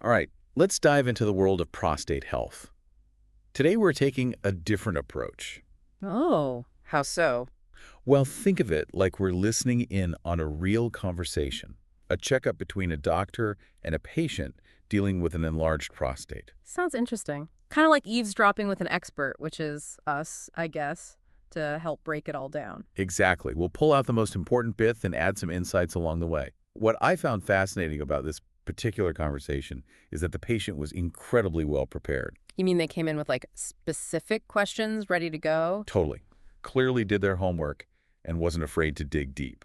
All right, let's dive into the world of prostate health. Today we're taking a different approach. Oh, how so? Well, think of it like we're listening in on a real conversation, a checkup between a doctor and a patient dealing with an enlarged prostate. Sounds interesting. Kind of like eavesdropping with an expert, which is us, I guess, to help break it all down. Exactly. We'll pull out the most important bits and add some insights along the way. What I found fascinating about this particular conversation is that the patient was incredibly well prepared. You mean they came in with like specific questions ready to go? Totally. Clearly did their homework and wasn't afraid to dig deep.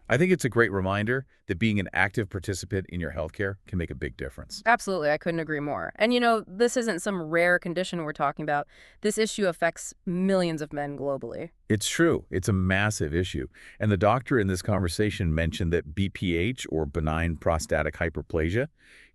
I think it's a great reminder that being an active participant in your healthcare can make a big difference. Absolutely, I couldn't agree more. And this isn't some rare condition we're talking about. This issue affects millions of men globally. It's true. It's a massive issue. And the doctor in this conversation mentioned that BPH, or benign prostatic hyperplasia,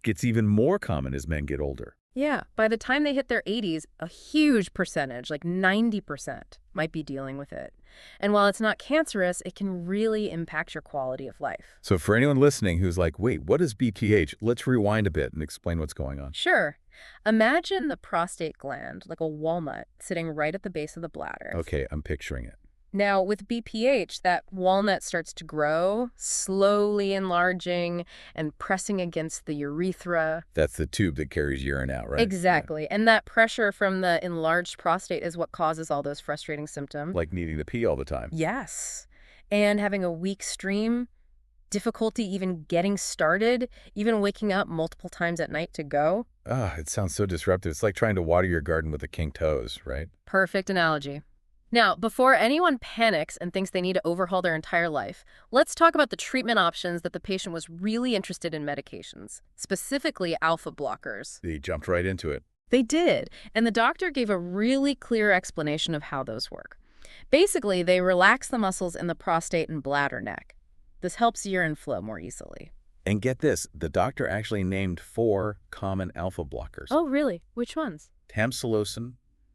gets even more common as men get older. Yeah, by the time they hit their 80s, a huge percentage, like 90%, might be dealing with it. And while it's not cancerous, it can really impact your quality of life. So for anyone listening who's like, wait, what is BPH? Let's rewind a bit and explain what's going on. Sure. Imagine the prostate gland, like a walnut, sitting right at the base of the bladder. Okay, I'm picturing it. Now, with BPH, that walnut starts to grow, slowly enlarging and pressing against the urethra. That's the tube that carries urine out, right? Exactly. And that pressure from the enlarged prostate is what causes all those frustrating symptoms. Like needing to pee all the time. Yes. And having a weak stream, difficulty even getting started, even waking up multiple times at night to go. It sounds so disruptive. It's like trying to water your garden with a kinked hose, right? Perfect analogy. Now, before anyone panics and thinks they need to overhaul their entire life, let's talk about the treatment options that the patient was really interested in medications, specifically alpha blockers. They jumped right into it. They did, and the doctor gave a really clear explanation of how those work. Basically, they relax the muscles in the prostate and bladder neck. This helps urine flow more easily. And get this, the doctor actually named 4 common alpha blockers. Oh, really? Which ones? Tamsulosin,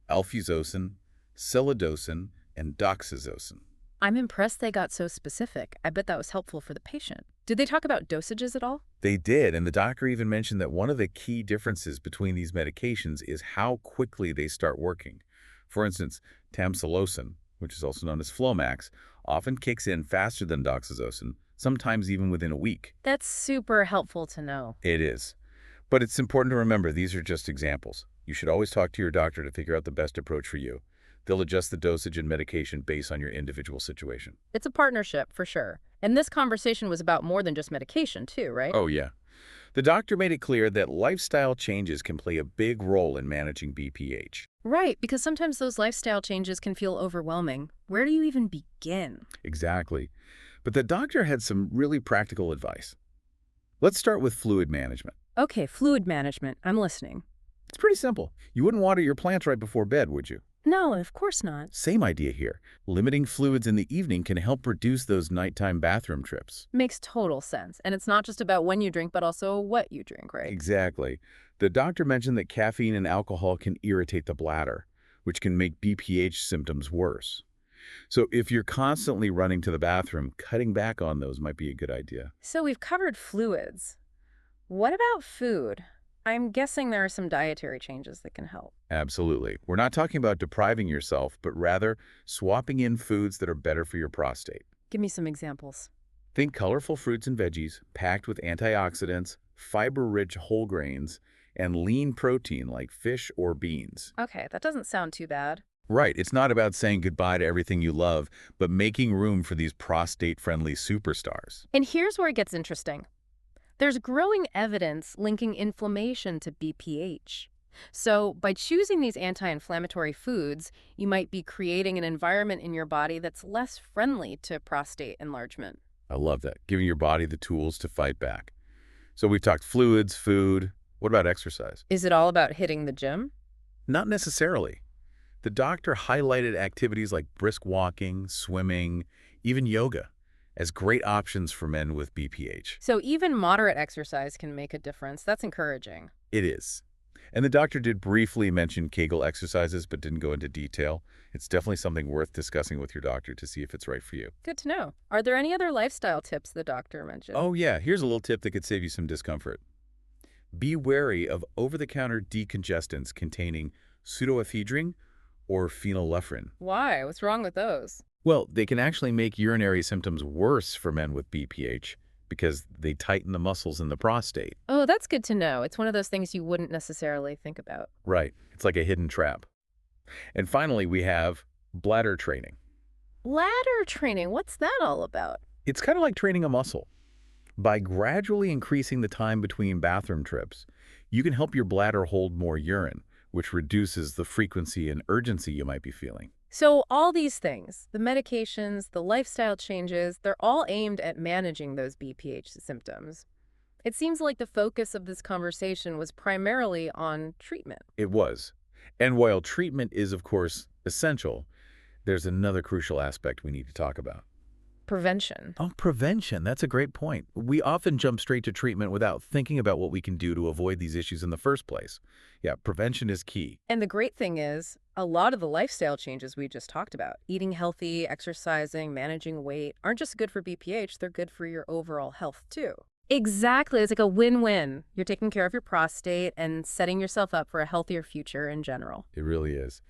alfuzosin, silodosin, and doxazosin. I'm impressed they got so specific. I bet that was helpful for the patient. Did they talk about dosages at all? They did, and the doctor even mentioned that one of the key differences between these medications is how quickly they start working. For instance, tamsulosin, which is also known as Flomax, often kicks in faster than doxazosin, sometimes even within a week. That's super helpful to know. It is. But it's important to remember these are just examples. You should always talk to your doctor to figure out the best approach for you. They'll adjust the dosage and medication based on your individual situation. It's a partnership, for sure. And this conversation was about more than just medication, too, right? Oh, yeah. The doctor made it clear that lifestyle changes can play a big role in managing BPH. Right, because sometimes those lifestyle changes can feel overwhelming. Where do you even begin? Exactly. But the doctor had some really practical advice. Let's start with fluid management. Okay, fluid management. I'm listening. It's pretty simple. You wouldn't water your plants right before bed, would you? No, of course not. Same idea here. Limiting fluids in the evening can help reduce those nighttime bathroom trips. Makes total sense. And it's not just about when you drink, but also what you drink, right? Exactly. The doctor mentioned that caffeine and alcohol can irritate the bladder, which can make BPH symptoms worse. So if you're constantly running to the bathroom, cutting back on those might be a good idea. So we've covered fluids. What about food? I'm guessing there are some dietary changes that can help. Absolutely. We're not talking about depriving yourself, but rather swapping in foods that are better for your prostate. Give me some examples. Think colorful fruits and veggies, packed with antioxidants, fiber-rich whole grains, and lean protein like fish or beans. Okay, that doesn't sound too bad. Right, it's not about saying goodbye to everything you love, but making room for these prostate-friendly superstars. And here's where it gets interesting. There's growing evidence linking inflammation to BPH. So by choosing these anti-inflammatory foods, you might be creating an environment in your body that's less friendly to prostate enlargement. I love that, giving your body the tools to fight back. So we've talked fluids, food. What about exercise? Is it all about hitting the gym? Not necessarily. The doctor highlighted activities like brisk walking, swimming, even yoga as great options for men with BPH. So even moderate exercise can make a difference. That's encouraging. It is. And the doctor did briefly mention Kegel exercises, but didn't go into detail. It's definitely something worth discussing with your doctor to see if it's right for you. Good to know. Are there any other lifestyle tips the doctor mentioned? Oh yeah, here's a little tip that could save you some discomfort. Be wary of over-the-counter decongestants containing pseudoephedrine or phenylephrine. Why? What's wrong with those? Well, they can actually make urinary symptoms worse for men with BPH because they tighten the muscles in the prostate. Oh, that's good to know. It's one of those things you wouldn't necessarily think about. Right. It's like a hidden trap. And finally, we have bladder training. Bladder training, what's that all about? It's kind of like training a muscle. By gradually increasing the time between bathroom trips, you can help your bladder hold more urine, which reduces the frequency and urgency you might be feeling. So all these things, the medications, the lifestyle changes, they're all aimed at managing those BPH symptoms. It seems like the focus of this conversation was primarily on treatment. It was. And while treatment is, of course, essential, there's another crucial aspect we need to talk about. Prevention. Oh, prevention. That's a great point. We often jump straight to treatment without thinking about what we can do to avoid these issues in the first place. Yeah, prevention is key. And the great thing is, a lot of the lifestyle changes we just talked about, eating healthy, exercising, managing weight, aren't just good for BPH, they're good for your overall health too. Exactly. It's like a win-win. You're taking care of your prostate and setting yourself up for a healthier future in general. It really is.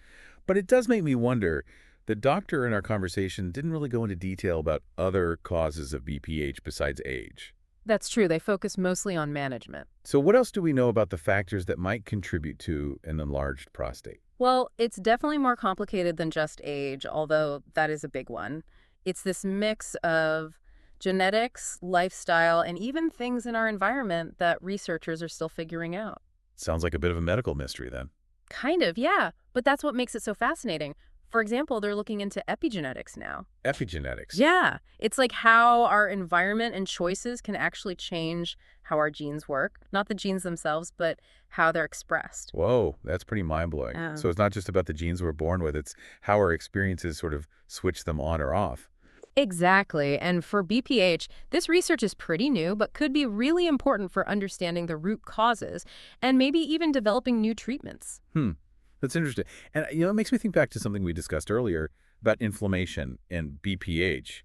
But it does make me wonder, the doctor in our conversation didn't really go into detail about other causes of BPH besides age. That's true. They focus mostly on management. So what else do we know about the factors that might contribute to an enlarged prostate? Well, it's definitely more complicated than just age, although that is a big one. It's this mix of genetics, lifestyle, and even things in our environment that researchers are still figuring out. Sounds like a bit of a medical mystery then. Kind of, yeah. But that's what makes it so fascinating. For example, they're looking into epigenetics now. Epigenetics. Yeah, it's like how our environment and choices can actually change how our genes work. Not the genes themselves, but how they're expressed. Whoa, that's pretty mind-blowing. So it's not just about the genes we're born with, it's how our experiences sort of switch them on or off. Exactly. And for BPH, this research is pretty new, but could be really important for understanding the root causes and maybe even developing new treatments. That's interesting. And, it makes me think back to something we discussed earlier about inflammation and BPH.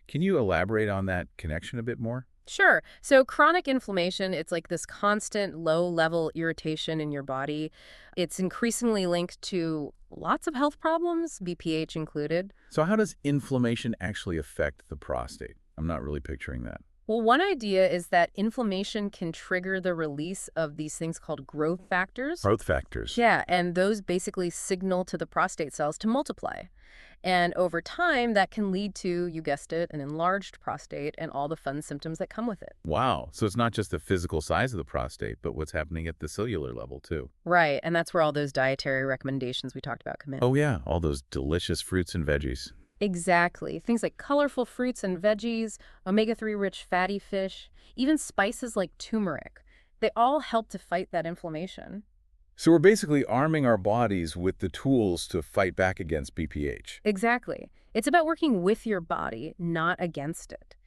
Can you elaborate on that connection a bit more? Sure. So chronic inflammation, it's like this constant low-level irritation in your body. It's increasingly linked to lots of health problems, BPH included. So how does inflammation actually affect the prostate? I'm not really picturing that. Well, one idea is that inflammation can trigger the release of these things called growth factors. Growth factors. Yeah, and those basically signal to the prostate cells to multiply. And over time, that can lead to, you guessed it, an enlarged prostate and all the fun symptoms that come with it. Wow. So it's not just the physical size of the prostate, but what's happening at the cellular level, too. Right, and that's where all those dietary recommendations we talked about come in. Oh, yeah. All those delicious fruits and veggies. Exactly. Things like colorful fruits and veggies, omega-3 rich fatty fish, even spices like turmeric. They all help to fight that inflammation. So we're basically arming our bodies with the tools to fight back against BPH. Exactly. It's about working with your body, not against it.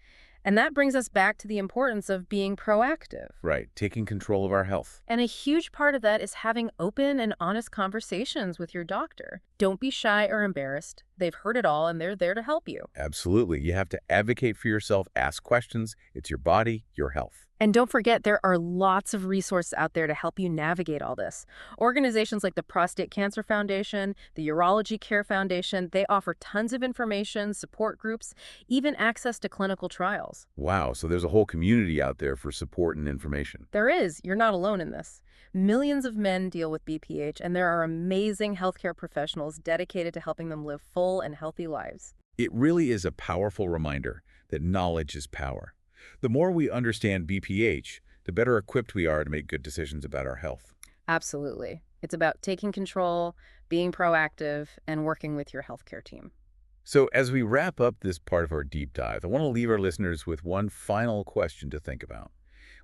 And that brings us back to the importance of being proactive. Right, taking control of our health. And a huge part of that is having open and honest conversations with your doctor. Don't be shy or embarrassed. They've heard it all and they're there to help you. Absolutely. You have to advocate for yourself, ask questions. It's your body, your health. And don't forget, there are lots of resources out there to help you navigate all this. Organizations like the Prostate Cancer Foundation, the Urology Care Foundation, they offer tons of information, support groups, even access to clinical trials. Wow, so there's a whole community out there for support and information. There is. You're not alone in this. Millions of men deal with BPH, and there are amazing healthcare professionals dedicated to helping them live full and healthy lives. It really is a powerful reminder that knowledge is power. The more we understand BPH, the better equipped we are to make good decisions about our health. Absolutely. It's about taking control, being proactive, and working with your healthcare team. So as we wrap up this part of our deep dive, I want to leave our listeners with one final question to think about.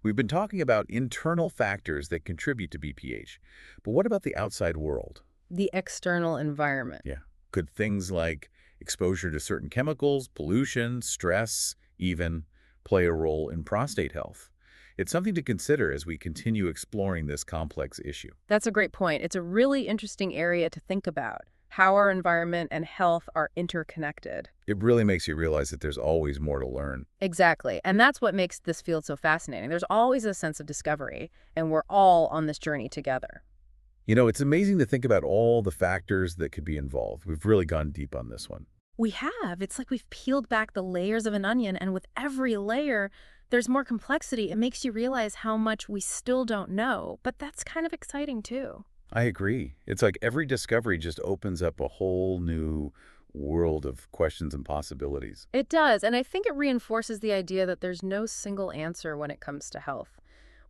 We've been talking about internal factors that contribute to BPH, but what about the outside world? The external environment. Yeah. Could things like exposure to certain chemicals, pollution, stress, even play a role in prostate health? It's something to consider as we continue exploring this complex issue. That's a great point. It's a really interesting area to think about. how our environment and health are interconnected. It really makes you realize that there's always more to learn. Exactly. And that's what makes this field so fascinating. There's always a sense of discovery, and we're all on this journey together. You know, it's amazing to think about all the factors that could be involved. We've really gone deep on this one. We have. It's like we've peeled back the layers of an onion, and with every layer, there's more complexity. It makes you realize how much we still don't know, but that's kind of exciting too. I agree. It's like every discovery just opens up a whole new world of questions and possibilities. It does, and I think it reinforces the idea that there's no single answer when it comes to health.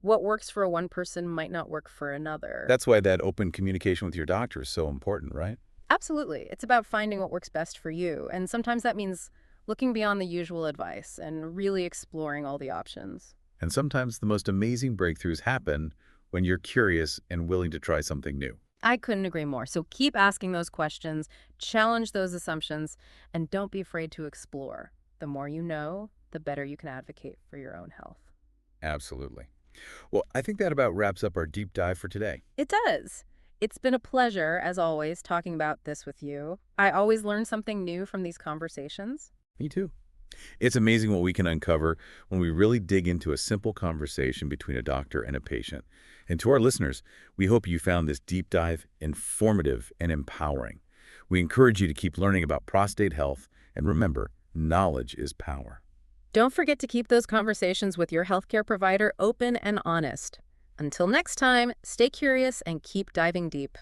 What works for one person might not work for another. That's why that open communication with your doctor is so important, right? Absolutely. It's about finding what works best for you, and sometimes that means looking beyond the usual advice and really exploring all the options. And sometimes the most amazing breakthroughs happen when you're curious and willing to try something new. I couldn't agree more. So keep asking those questions, challenge those assumptions, and don't be afraid to explore. The more you know, the better you can advocate for your own health. Absolutely. Well, I think that about wraps up our deep dive for today. It does. It's been a pleasure, as always, talking about this with you. I always learn something new from these conversations. Me too. It's amazing what we can uncover when we really dig into a simple conversation between a doctor and a patient. And to our listeners, we hope you found this deep dive informative and empowering. We encourage you to keep learning about prostate health, and remember, knowledge is power. Don't forget to keep those conversations with your healthcare provider open and honest. Until next time, stay curious and keep diving deep.